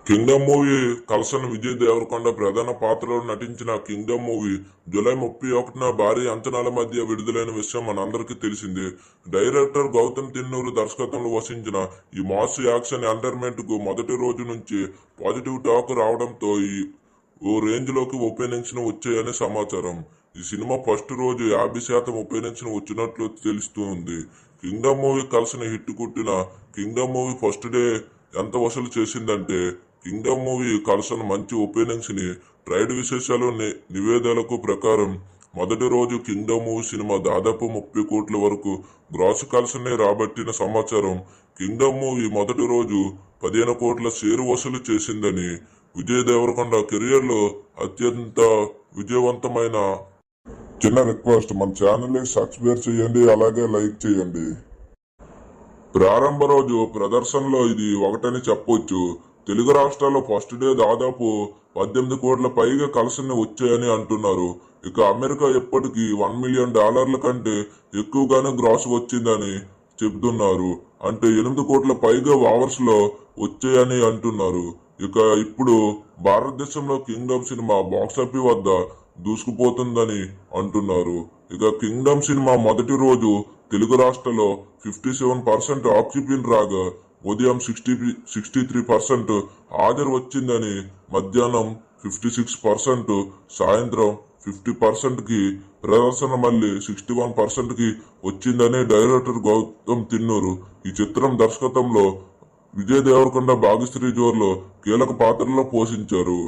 Kingdom movie Kalsan Vijay Devarakonda ప్రధాన పాత్రలో నటించిన కింగ్డమ్ మూవీ జూలై 31న భారీ అంచనాల మధ్య విడుదలైన విషయం మనందరికీ తెలిసిందే. డైరెక్టర్ గౌతమ్ తిన్నూరు దర్శకత్వంలో వసించిన ఈ మాస్ యాక్షన్ ఎంటర్టైన్మెంట్ కు మొదటి రోజు నుంచి పాజిటివ్ టాక్ రావడంతో ఓ రేంజ్ లోకి ఓపెనింగ్స్ వచ్చాయని సమాచారం. ఈ సినిమా ఫస్ట్ రోజు 50% ఓపెనింగ్స్ వచ్చినట్లు తెలుస్తుంది. కింగ్డమ్ మూవీ కల్సన్ హిట్ కొట్టిన కింగ్డమ్ మూవీ ఫస్ట్ డే ఎంత వసూలు చేసిందంటే, కింగ్డమ్ మూవీ కల్సన్ మంచి ఓపెనింగ్స్ ని ట్రైడ్ విశేషాలు నివేదికలకు ప్రకారం మొదటి రోజు కింగ్డమ్ మూవీ సినిమా దాదాపు 30 కోట్ల వరకు గ్రాస్ కల్సన్ రాబట్టిన సమాచారం. కింగ్డమ్ మూవీ మొదటి రోజు 15 కోట్ల షేర్ వసూలు చేసిందని, విజయ్ దేవరకొండ కెరియర్ లో అత్యంత విజయవంతమైన. చిన్న రిక్వెస్ట్, మన ఛానల్ ని సబ్స్క్రైబ్ చేయండి, అలాగే లైక్ చేయండి. ప్రారంభ రోజు ప్రదర్శనలో ఇది ఒకటని చెప్పొచ్చు. తెలుగు రాష్ట్రాల్లో ఫస్ట్ డే దాదాపు 18 కోట్ల పైగా కలెక్షన్ వచ్చాయని అంటున్నారు. ఇక అమెరికా ఇప్పటికీ $1 మిలియన్ కంటే ఎక్కువగానే గ్రాస్ వచ్చిందని చెబుతున్నారు. అంటే 8 కోట్ల పైగా అవర్స్ లో వచ్చాయని అంటున్నారు. ఇక ఇప్పుడు భారతదేశంలో కింగ్డమ్ సినిమా బాక్సాఫీస్ వద్ద దూసుకుపోతుందని అంటున్నారు. ఇక కింగ్డమ్ సినిమా మొదటి రోజు తెలుగు రాష్ట్రాల్లో 57% ఆక్యుపెన్సీ రాగా ఉదయం 63% హాజరు వచ్చిందని, మధ్యాహ్నం 56%, సాయంత్రం 50% కి ప్రదర్శన మళ్లీ 61% కి వచ్చిందని డైరెక్టర్ గౌతమ్ తిన్నూరు ఈ చిత్రం దర్శకత్వంలో విజయ్ దేవరకొండ, భాగ్యశ్రీ జోర్లో కీలక పాత్రలో పోషించారు.